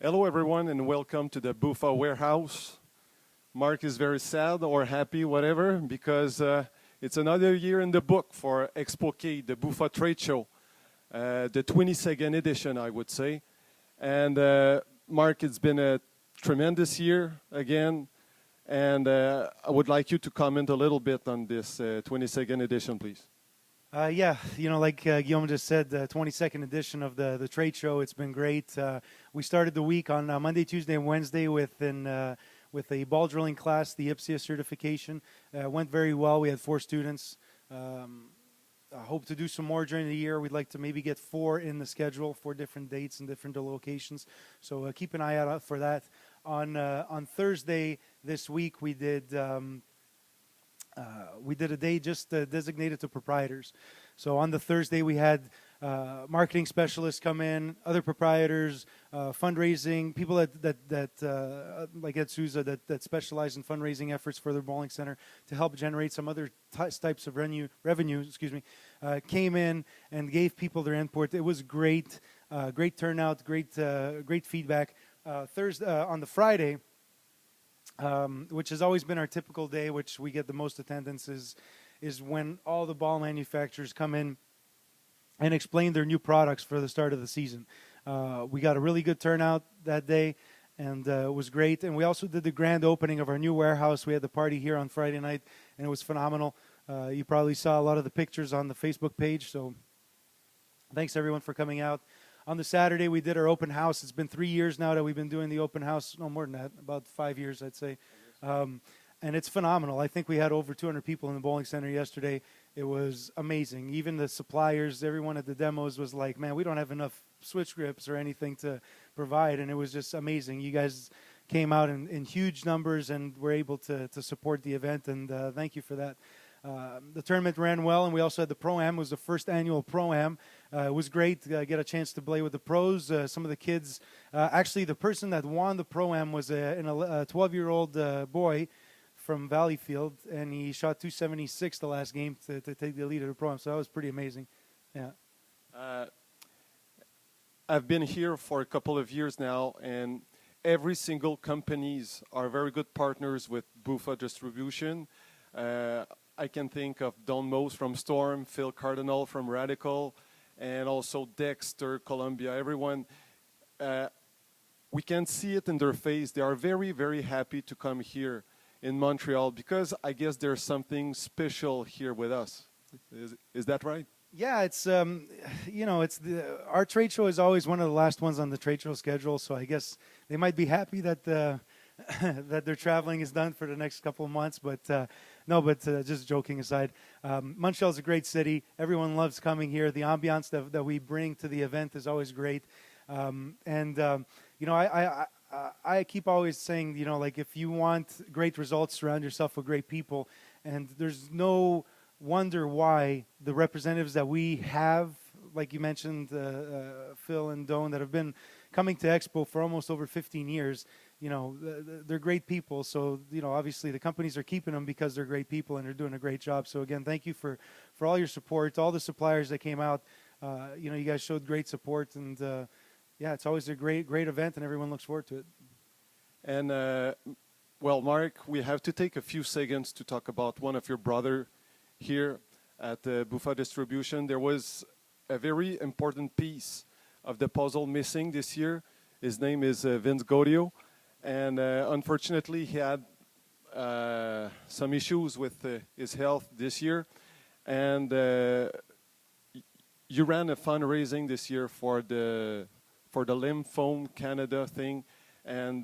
Hello, everyone, and welcome to the Buffa warehouse. Mark is very sad or happy, whatever, because it's another year in the book for Expo, the Buffa trade show, the 22nd edition, I would say. And Mark, it's been a tremendous year again, and I would like you to comment a little bit on this 22nd edition, please. Yeah, like Guillaume just said, the 22nd edition of the trade show, it's been great. We started the week on Monday, Tuesday, and Wednesday with a ball drilling class, the IPSIA certification. Went very well. We had 4 students. I hope to do some more during the year. We'd like to maybe get 4 in the schedule, 4 different dates and different locations. So keep an eye out for that. On Thursday this week, we did a day just designated to proprietors. So on the Thursday, we had marketing specialists come in, other proprietors, fundraising, people that like Ed Souza that specialize in fundraising efforts for their bowling center to help generate some other types of revenue, came in and gave people their input. It was great, great turnout, great feedback. On the Friday, which has always been our typical day, which we get the most attendance, is when all the ball manufacturers come in and explain their new products for the start of the season. We got a really good turnout that day, and it was great. And we also did the grand opening of our new warehouse. We had the party here on Friday night, and it was phenomenal. You probably saw a lot of the pictures on the Facebook page, so thanks everyone for coming out. On the Saturday, we did our open house. It's been 3 years now that we've been doing the open house. No, more than that, about 5 years, I'd say. And it's phenomenal. I think we had over 200 people in the bowling center yesterday. It was amazing. Even the suppliers, everyone at the demos was like, man, we don't have enough switch grips or anything to provide. And it was just amazing. You guys came out in huge numbers and were able to support the event. And thank you for that. The tournament ran well, and we also had the Pro-Am. It was the first annual Pro-Am. It was great to get a chance to play with the pros. Some of the kids, actually the person that won the Pro-Am was a 12-year-old boy from Valleyfield, and he shot 276 the last game to take the lead of the Pro-Am, so that was pretty amazing. Yeah. I've been here for a couple of years now, and every single companies are very good partners with Buffa Distribution. I can think of Don Mose from Storm, Phil Cardinal from Radical, and also Dexter, Columbia. Everyone, we can see it in their face. They are very, very happy to come here in Montreal because I guess there's something special here with us. Is that right? Yeah, it's our trade show is always one of the last ones on the trade show schedule. So I guess they might be happy that that their traveling is done for the next couple of months. But just joking aside, Montreal's a great city. Everyone loves coming here. The ambiance that we bring to the event is always great. I keep always saying, like if you want great results, surround yourself with great people. And there's no wonder why the representatives that we have, like you mentioned, Phil and Doan, that have been coming to Expo for almost over 15 years, they're great people. So, obviously the companies are keeping them because they're great people and they're doing a great job. So again, thank you for all your support, all the suppliers that came out. You guys showed great support, and yeah, it's always a great event, and everyone looks forward to it. And well, Mark, we have to take a few seconds to talk about one of your brother here at Buffa Distribution. There was a very important piece of the puzzle missing this year. His name is Vince Godio, and unfortunately he had some issues with his health this year, and you ran a fundraising this year for the Lymphome Canada thing and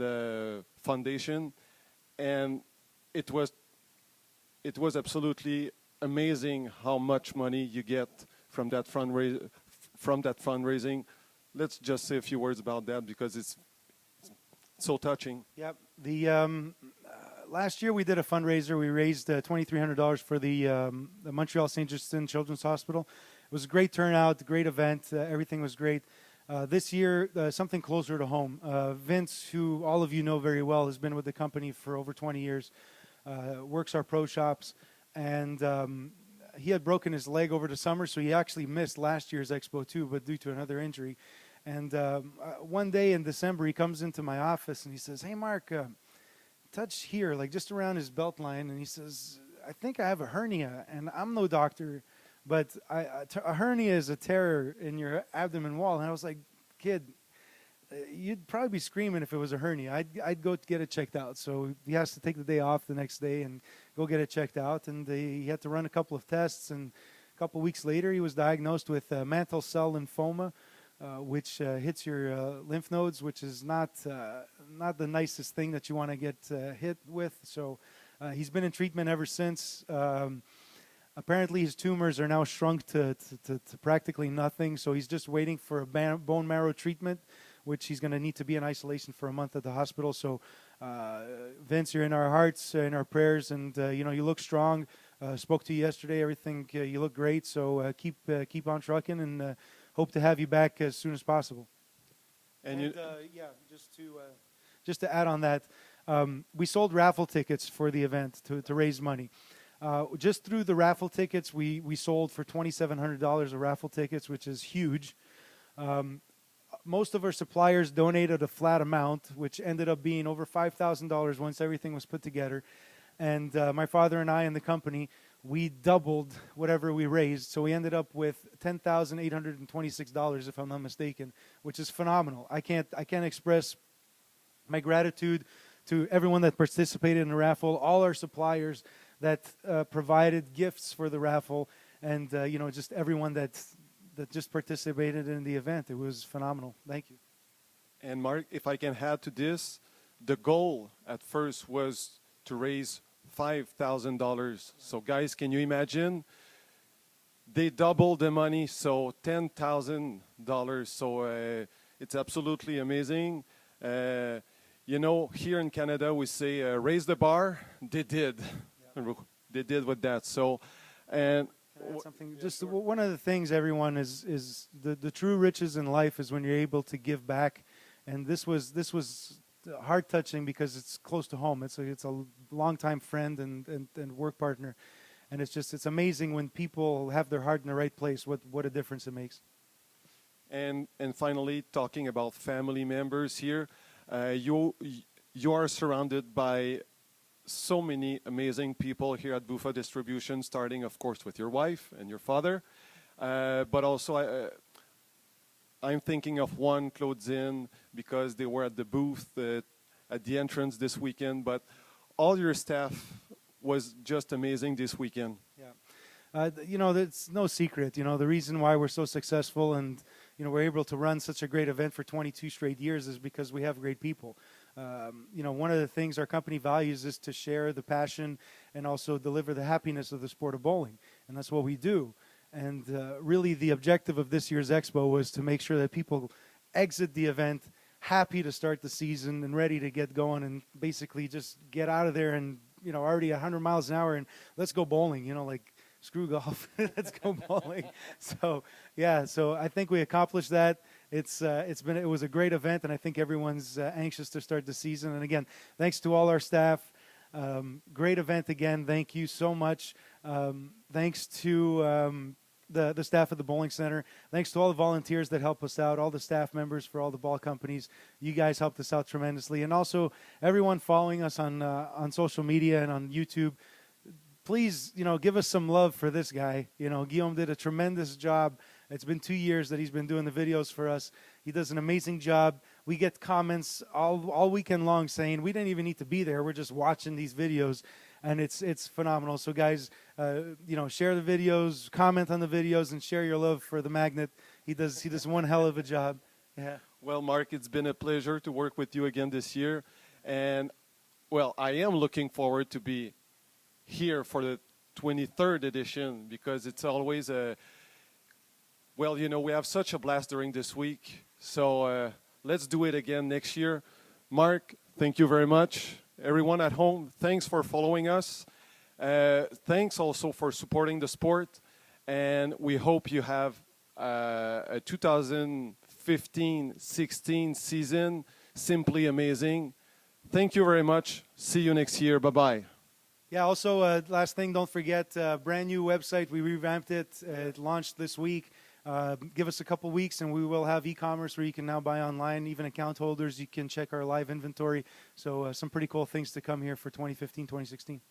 foundation, and it was absolutely amazing how much money you get from that fundraising. Let's just say a few words about that because it's so touching. Yep. The last year we did a fundraiser. We raised $2,300 for the Montreal St. Justin Children's Hospital. It was a great turnout, great event. Everything was great. This year, something closer to home. Vince, who all of you know very well, has been with the company for over 20 years, works our pro shops, and he had broken his leg over the summer, so he actually missed last year's Expo too, but due to another injury. And one day in December, he comes into my office and he says, "Hey, Mark, touch here, like just around his belt line." And he says, "I think I have a hernia." And I'm no doctor, but a hernia is a tear in your abdomen wall. And I was like, "Kid, you'd probably be screaming if it was a hernia. I'd go get it checked out." So he has to take the day off the next day and go get it checked out. And he had to run a couple of tests. And a couple of weeks later, he was diagnosed with mantle cell lymphoma, which hits your lymph nodes, which is not the nicest thing that you want to get hit with. So he's been in treatment ever since. Apparently, his tumors are now shrunk to practically nothing. So he's just waiting for a bone marrow treatment, which he's going to need to be in isolation for a month at the hospital. So, Vince, you're in our hearts, in our prayers, and you look strong. Spoke to you yesterday. Everything, you look great. So keep on trucking, and hope to have you back as soon as possible. And just to add on that, we sold raffle tickets for the event to raise money. Just through the raffle tickets, we sold for $2,700 of raffle tickets, which is huge. Most of our suppliers donated a flat amount, which ended up being over $5,000 once everything was put together. And my father and I and the company, we doubled whatever we raised. So we ended up with $10,826, if I'm not mistaken, which is phenomenal. I can't express my gratitude to everyone that participated in the raffle, all our suppliers that provided gifts for the raffle, and just everyone that just participated in the event. It was phenomenal. Thank you. And Mark, if I can add to this, the goal at first was to raise $5,000. So guys, can you imagine? They doubled the money, so $10,000. So it's absolutely amazing. Here in Canada, we say raise the bar. They did. Yeah. They did with that. So, and something. Just one of the things, everyone, is the true riches in life is when you're able to give back, and this was heart touching because it's close to home. It's a longtime friend and work partner, and it's amazing when people have their heart in the right place. What a difference it makes. And finally, talking about family members here, you are surrounded by so many amazing people here at Buffa Distribution, starting, of course, with your wife and your father. But also, I'm thinking of one, Claudine, because they were at the booth at the entrance this weekend. But all your staff was just amazing this weekend. Yeah. It's no secret. The reason why we're so successful and, we're able to run such a great event for 22 straight years is because we have great people. One of the things our company values is to share the passion and also deliver the happiness of the sport of bowling. And that's what we do. And really the objective of this year's Expo was to make sure that people exit the event happy to start the season and ready to get going and basically just get out of there and, already 100 miles an hour and let's go bowling, screw golf, let's go bowling. So I think we accomplished that. It was a great event, and I think everyone's anxious to start the season. And again, thanks to all our staff. Great event again. Thank you so much. Thanks to the staff at the bowling center. Thanks to all the volunteers that help us out, all the staff members for all the ball companies. You guys helped us out tremendously, and also everyone following us on social media and on YouTube. Please, give us some love for this guy. Guillaume did a tremendous job. It's been 2 years that he's been doing the videos for us. He does an amazing job. We get comments all weekend long saying we didn't even need to be there. We're just watching these videos, and it's phenomenal. So, guys, share the videos, comment on the videos, and share your love for the Magnet. He does one hell of a job. Yeah. Well, Mark, it's been a pleasure to work with you again this year, and I am looking forward to be here for the 23rd edition because it's always we have such a blast during this week. So let's do it again next year. Mark, thank you very much. Everyone at home, thanks for following us. Thanks also for supporting the sport. And we hope you have a 2015-16 season simply amazing. Thank you very much. See you next year. Bye-bye. Yeah, also, last thing, don't forget, brand new website. We revamped it. It launched this week. Give us a couple weeks and we will have e-commerce where you can now buy online. Even account holders, you can check our live inventory. So some pretty cool things to come here for 2015, 2016.